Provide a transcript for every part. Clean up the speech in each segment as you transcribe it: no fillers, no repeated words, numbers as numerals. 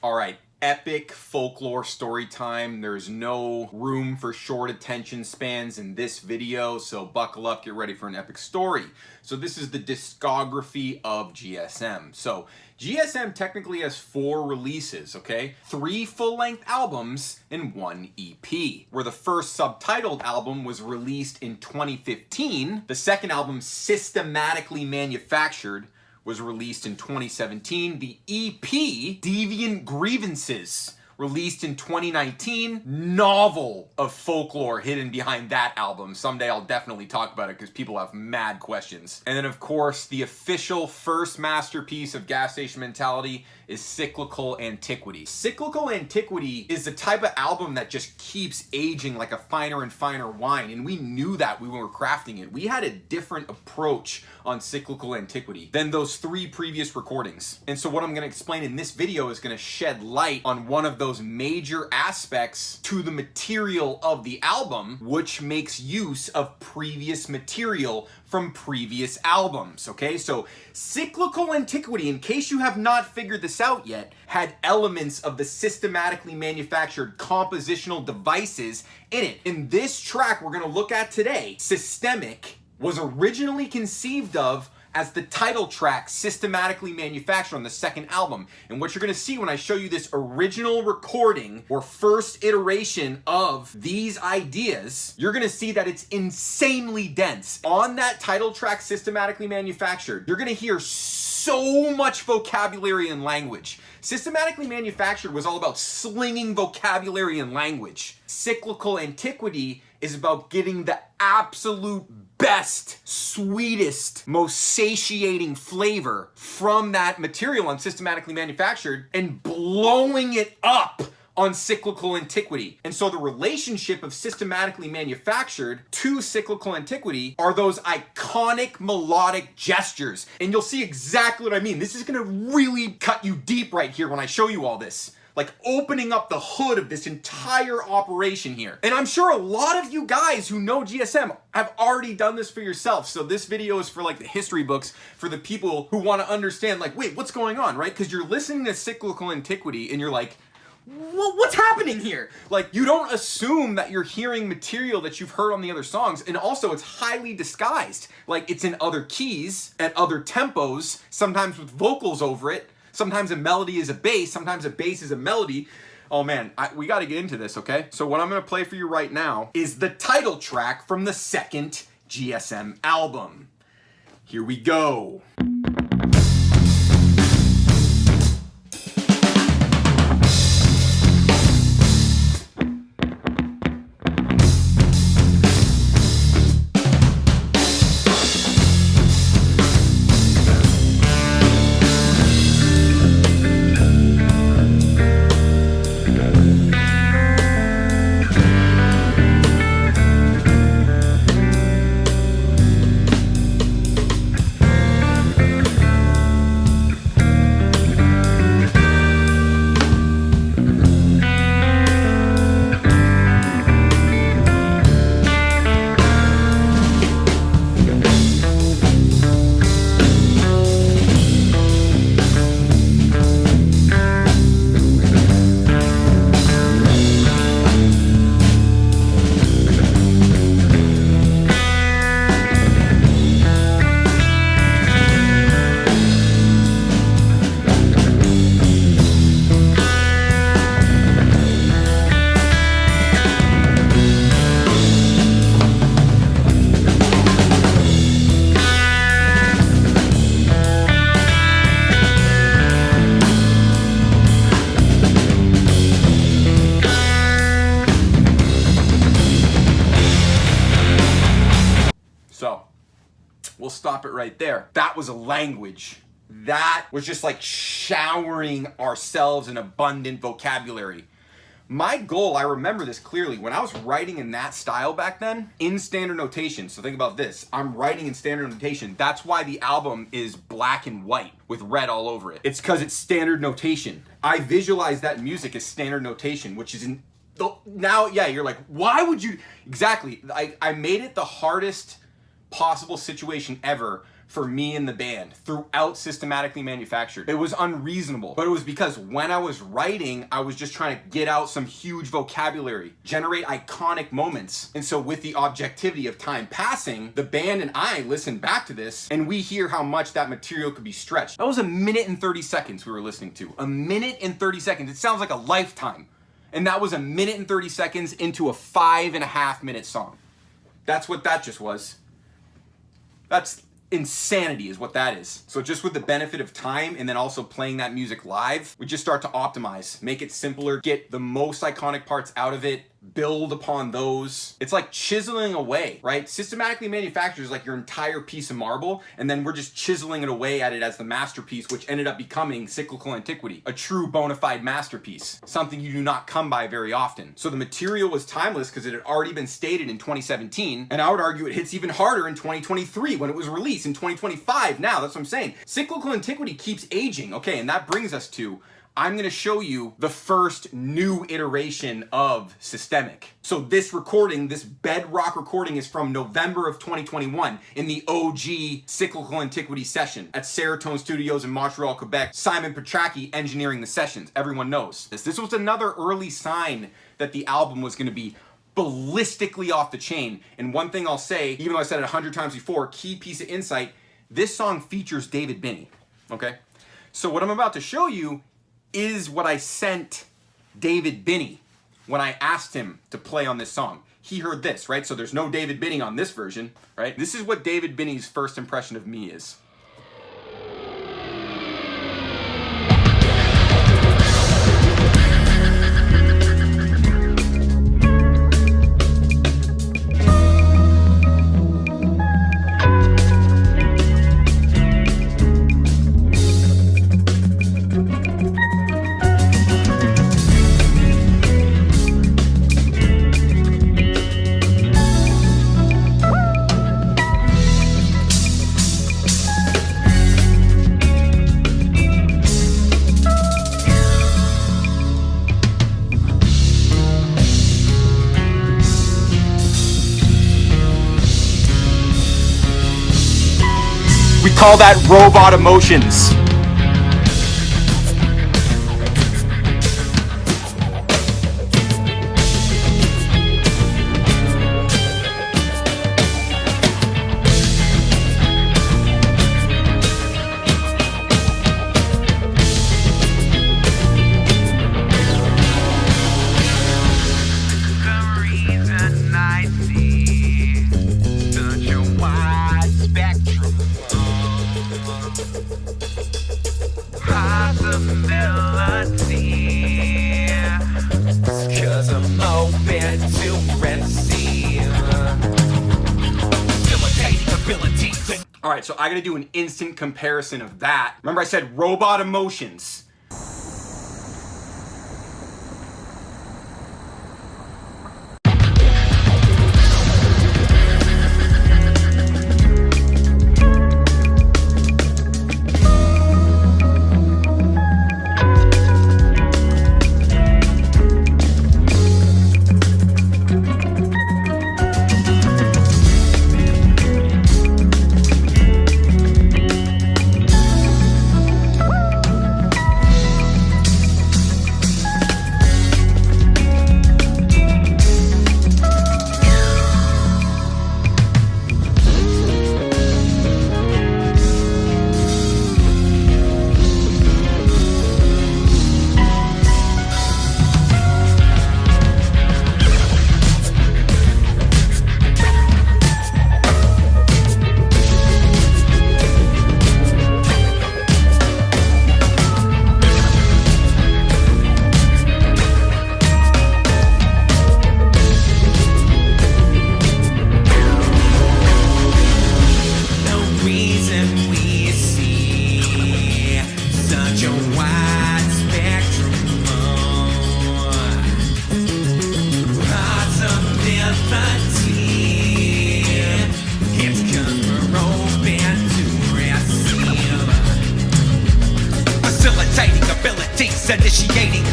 All right, epic folklore story time. There's no room for short attention spans in this video, so buckle up, get ready for an epic story. So this is the discography of GSM. So GSM technically has 4 releases, okay? 3 full-length albums and 1 EP, where the first subtitled album was released in 2015. The second album, Systematically Manufactured, was released in 2017. The EP, Deviant Grievances, released in 2019. Novel of folklore hidden behind that album. Someday I'll definitely talk about it because people have mad questions. And then of course, the official first masterpiece of Gas Station Mentality is Cyclical Antiquity. Cyclical Antiquity is the type of album that just keeps aging like a finer and finer wine, and we knew that when we were crafting it. We had a different approach on Cyclical Antiquity than those 3 previous recordings. And so what I'm gonna explain in this video is gonna shed light on one of those major aspects to the material of the album, which makes use of previous material from previous albums, okay? So Cyclical Antiquity, in case you have not figured this out yet, had elements of the systematically manufactured compositional devices in it. In this track we're gonna look at today, Systemic was originally conceived of as the title track, Systematically Manufactured, on the second album. And what you're gonna see when I show you this original recording or first iteration of these ideas, you're gonna see that it's insanely dense. On that title track, Systematically Manufactured, you're gonna hear so much vocabulary and language. Systematically Manufactured was all about slinging vocabulary and language. Cyclical Antiquity is about getting the absolute best, sweetest, most satiating flavor from that material on Systematically Manufactured and blowing it up on Cyclical Antiquity. And so the relationship of Systematically Manufactured to Cyclical Antiquity are those iconic melodic gestures. And you'll see exactly what I mean. This is gonna really cut you deep right here when I show you all this. Like opening up the hood of this entire operation here. And I'm sure a lot of you guys who know GSM have already done this for yourself. So this video is for like the history books, for the people who want to understand like, wait, what's going on, right? Because you're listening to Cyclical Antiquity and you're like, what's happening here? Like, you don't assume that you're hearing material that you've heard on the other songs, and also it's highly disguised. Like, it's in other keys, at other tempos, sometimes with vocals over it. Sometimes a melody is a bass, sometimes a bass is a melody. Oh man, we gotta get into this, okay? So what I'm gonna play for you right now is the title track from the second GSM album. Here we go. So, we'll stop it right there. That was a language. That was just like showering ourselves in abundant vocabulary. My goal, I remember this clearly, when I was writing in that style back then, in standard notation, so think about this, I'm writing in standard notation. That's why the album is black and white with red all over it. It's because it's standard notation. I visualize that music as standard notation, which is in, now, yeah, you're like, why would you, exactly, I made it the hardest possible situation ever for me and the band throughout Systematically Manufactured. It was unreasonable, but it was because when I was writing, I was just trying to get out some huge vocabulary, generate iconic moments. And so with the objectivity of time passing, the band and I listened back to this and we hear how much that material could be stretched. That was 1 minute and 30 seconds we were listening to. 1 minute and 30 seconds. It sounds like a lifetime. And that was 1 minute and 30 seconds into a 5.5 minute song. That's what that just was. That's insanity is what that is. So just with the benefit of time and then also playing that music live, we just start to optimize, make it simpler, get the most iconic parts out of it, build upon those. It's like chiseling away, right? Systematically Manufactured is like your entire piece of marble, and then we're just chiseling it away at it as the masterpiece, which ended up becoming Cyclical Antiquity, a true bona fide masterpiece, something you do not come by very often. So the material was timeless because it had already been stated in 2017, and I would argue it hits even harder in 2023 when it was released, in 2025 now, that's what I'm saying. Cyclical Antiquity keeps aging, okay, and that brings us to I'm gonna show you the first new iteration of Systemic. So this recording, this bedrock recording, is from November of 2021 in the OG Cyclical Antiquity session at Serotonin Studios in Montreal, Quebec. Simon Petracchi engineering the sessions. Everyone knows this. This was another early sign that the album was gonna be ballistically off the chain. And one thing I'll say, even though I said it 100 times before, key piece of insight, this song features David Binney, okay? So what I'm about to show you is what I sent David Binney when I asked him to play on this song. He heard this, right? So there's no David Binney on this version, right? This is what David Binney's first impression of me is. We call that robot emotions. Cause I'm open to receive. All right, so I gotta do an instant comparison of that. Remember I said robot emotions.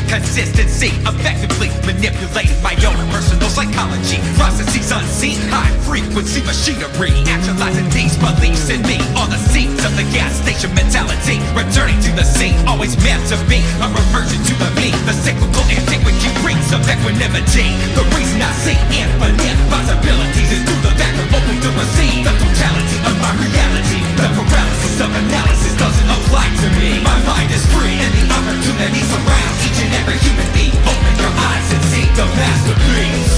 Consistency, effectively manipulating my own personal psychology. Processes unseen, high frequency machinery, actualizing these beliefs in me. On the seats of the gas station mentality, returning to the scene, always meant to be a reversion to the mean. The cyclical antiquity brings of equanimity. The reason I see infinite possibilities is through the vacuum open to receive the totality of my reality. The paralysis of analysis doesn't apply to me. My mind is free and the opportunity surrounds each and every human being. Open your eyes and see the masterpiece.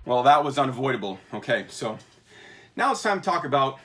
Well, that was unavoidable. Okay, so now it's time to talk about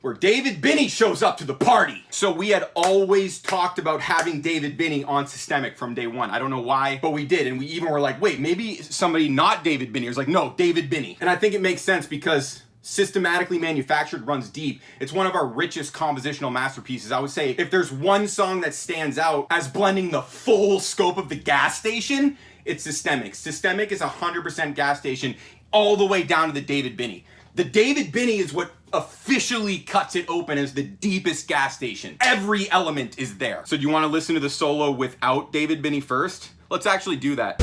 where David Binney shows up to the party. So we had always talked about having David Binney on Systemic from day one. I don't know why, but we did. And we even were like, wait, maybe somebody not David Binney. It was like, no, David Binney. And I think it makes sense because Systematically Manufactured runs deep. It's one of our richest compositional masterpieces. I would say if there's one song that stands out as blending the full scope of the gas station, it's Systemic. Systemic is 100% gas station all the way down to the David Binney. The David Binney is what officially cuts it open as the deepest gas station. Every element is there. So do you want to listen to the solo without David Binney first? Let's actually do that.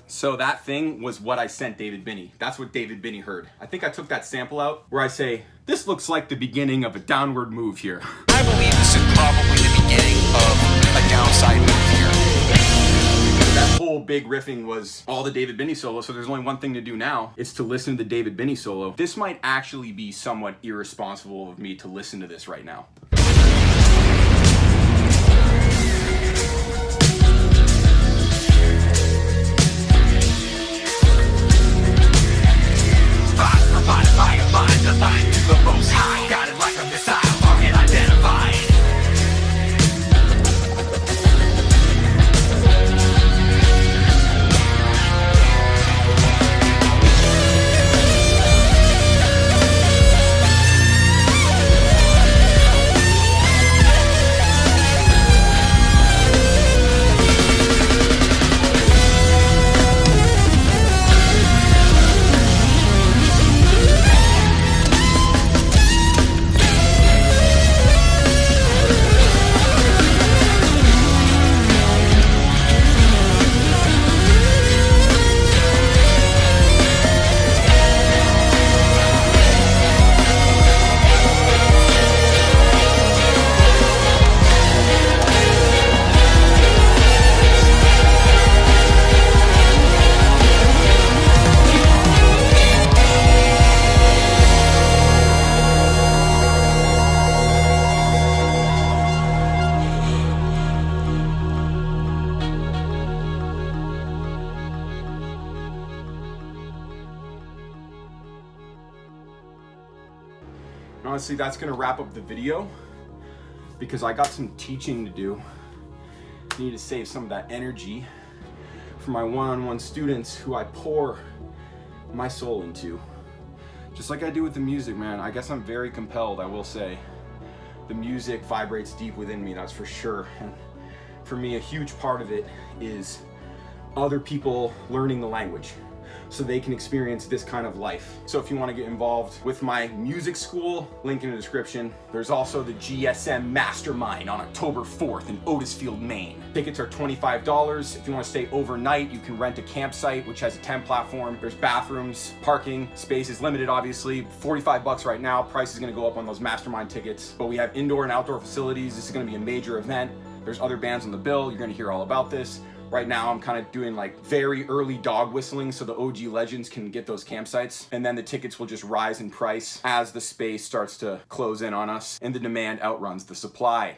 So that thing was what I sent David Binney. That's what David Binney heard. I think I took that sample out where I say, this looks like the beginning of a downward move here. I believe this is probably the beginning of a downside move here. That whole big riffing was all the David Binney solo, so there's only one thing to do now. It's to listen to the David Binney solo. This might actually be somewhat irresponsible of me to listen to this right now. Provided by a mind aligned to the most high, guided like a missile, target identified. Honestly, that's gonna wrap up the video because I got some teaching to do. I need to save some of that energy for my one-on-one students who I pour my soul into. Just like I do with the music, man. I guess I'm very compelled, I will say. The music vibrates deep within me, that's for sure. And for me, a huge part of it is other people learning the language. so they can experience this kind of life. So if you want to get involved with my music school, link in the description. There's also the GSM Mastermind on October 4th in Otisfield, Maine. Tickets are $25. If you want to stay overnight, you can rent a campsite, which has a tent platform. There's bathrooms, parking, space is limited, obviously. $45 right now. Price is going to go up on those Mastermind tickets. But we have indoor and outdoor facilities. This is going to be a major event. There's other bands on the bill. You're going to hear all about this. Right now, I'm kind of doing like very early dog whistling so the OG legends can get those campsites. And then the tickets will just rise in price as the space starts to close in on us and the demand outruns the supply.